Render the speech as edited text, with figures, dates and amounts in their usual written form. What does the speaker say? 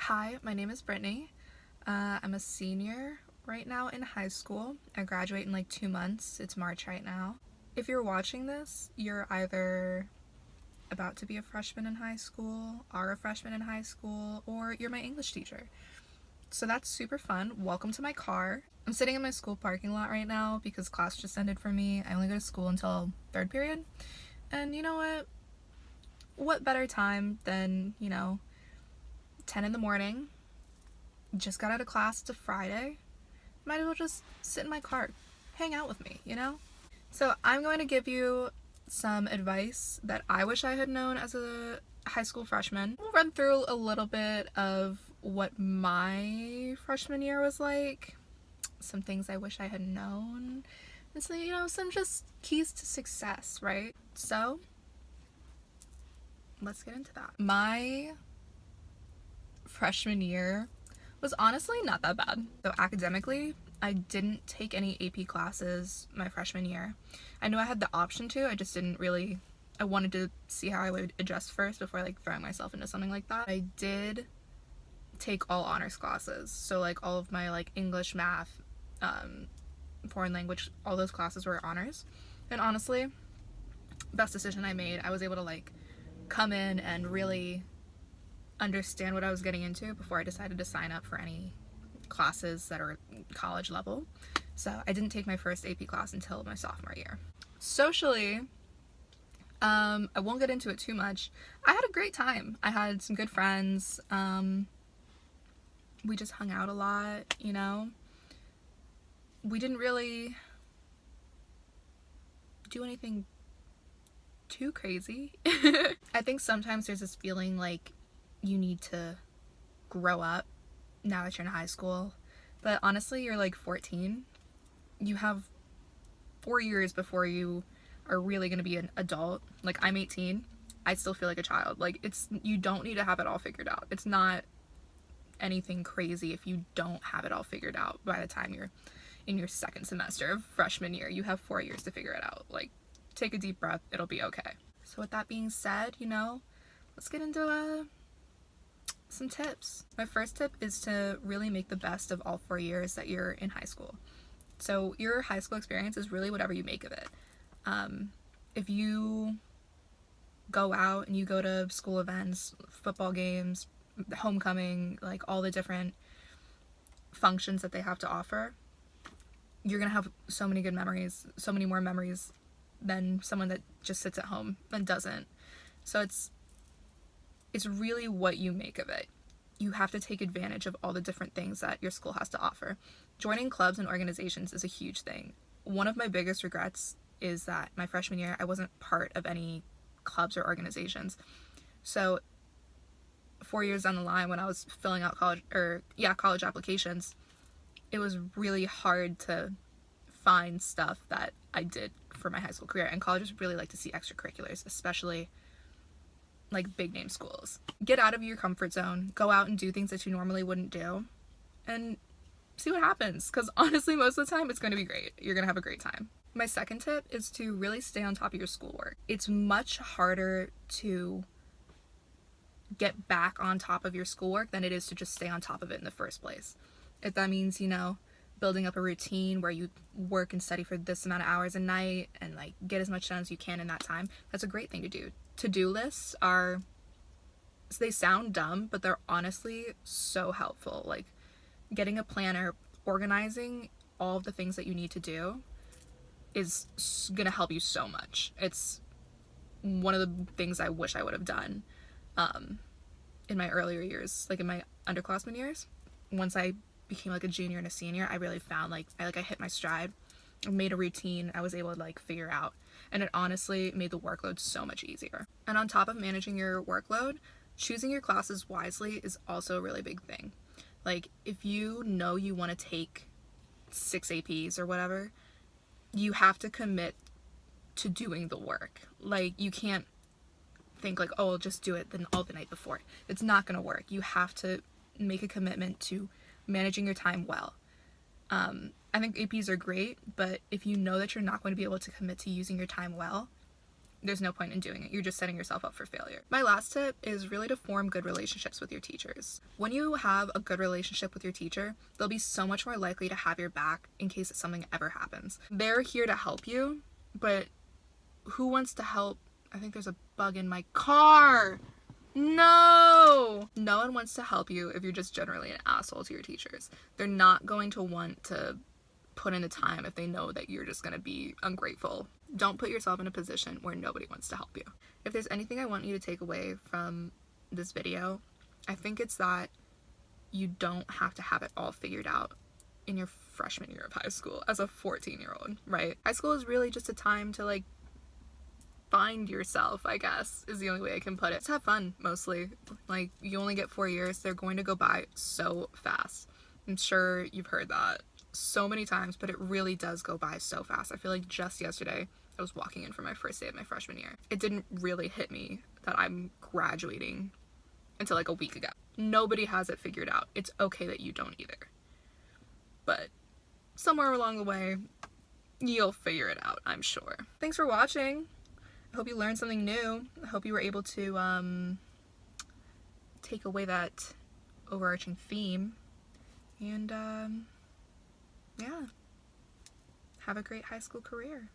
Hi, my name is Brittany. I'm a senior right now in high school. I graduate in like 2 months. It's March right now. If you're watching this, you're either about to be a freshman in high school, are a freshman in high school, or you're my English teacher. So that's super fun. Welcome to my car. I'm sitting in my school parking lot right now because class just ended for me. I only go to school until third period. And you know what? What better time than, 10 in the morning? Just got out of class. It's a Friday. Might as well just sit in my car, hang out with me, So I'm going to give you some advice that I wish I had known as a high school freshman. We'll run through a little bit of what my freshman year was like, some things I wish I had known, and so, some just keys to success, right? So let's get into that. My freshman year was honestly not that bad. So academically, I didn't take any AP classes my freshman year. I knew I had the option to, I just didn't really, I wanted to see how I would adjust first before throwing myself into something like that. I did take all honors classes. So all of my English, math, foreign language, all those classes were honors. And honestly, best decision I made. I was able to come in and really understand what I was getting into before I decided to sign up for any classes that are college level. So I didn't take my first AP class until my sophomore year. Socially, I won't get into it too much. I had a great time. I had some good friends. We just hung out a lot, We didn't really do anything too crazy. I think sometimes there's this feeling you need to grow up now that you're in high school. But honestly, you're 14. You have 4 years before you are really going to be an adult. I'm 18. I still feel like a child. You don't need to have it all figured out. It's not anything crazy if you don't have it all figured out by the time you're in your second semester of freshman year. You have 4 years to figure it out. Take a deep breath. It'll be okay. So with that being said, let's get into some tips. My first tip is to really make the best of all 4 years that you're in high school. So your high school experience is really whatever you make of it. If you go out and you go to school events, football games, homecoming, all the different functions that they have to offer, you're gonna have so many good memories, so many more memories than someone that just sits at home and doesn't. So it's really what you make of it. You have to take advantage of all the different things that your school has to offer. Joining clubs and organizations is a huge thing. One of my biggest regrets is that my freshman year, I wasn't part of any clubs or organizations. So 4 years down the line, when I was filling out college applications, it was really hard to find stuff that I did for my high school career. And colleges really like to see extracurriculars, especially big name schools. Get out of your comfort zone, go out and do things that you normally wouldn't do, and see what happens, because honestly most of the time it's going to be great. You're going to have a great time. My second tip is to really stay on top of your schoolwork. It's much harder to get back on top of your schoolwork than it is to just stay on top of it in the first place. If that means, building up a routine where you work and study for this amount of hours a night and get as much done as you can in that time, that's a great thing to do. To-do lists they sound dumb, but they're honestly so helpful. Getting a planner, organizing all of the things that you need to do is gonna help you so much. It's one of the things I wish I would have done in my earlier years, in my underclassmen years. Once I became a junior and a senior, I really found I hit my stride. I made a routine I was able to figure out, and it honestly made the workload so much easier. And on top of managing your workload, choosing your classes wisely is also a really big thing. If you know you want to take 6 APs or whatever, you have to commit to doing the work. You can't think oh, I'll just do it then all the night before. It's not going to work. You have to make a commitment to managing your time well. I think APs are great, but if you know that you're not going to be able to commit to using your time well, there's no point in doing it. You're just setting yourself up for failure. My last tip is really to form good relationships with your teachers. When you have a good relationship with your teacher, they'll be so much more likely to have your back in case something ever happens. They're here to help you, but who wants to help? I think there's a bug in my car. No one wants to help you if you're just generally an asshole to your teachers. They're not going to want to put in the time if they know that you're just going to be ungrateful. Don't put yourself in a position where nobody wants to help you. If there's anything I want you to take away from this video, I think it's that you don't have to have it all figured out in your freshman year of high school as a 14-year-old, right? High school is really just a time to like find yourself, I guess, is the only way I can put it. Just have fun, mostly. Like, you only get 4 years. They're going to go by so fast. I'm sure you've heard that so many times, but it really does go by so fast. I feel like just yesterday, I was walking in for my first day of my freshman year. It didn't really hit me that I'm graduating until like a week ago. Nobody has it figured out. It's okay that you don't either. But somewhere along the way, you'll figure it out, I'm sure. Thanks for watching. I hope you learned something new. I hope you were able to take away that overarching theme. And yeah, have a great high school career.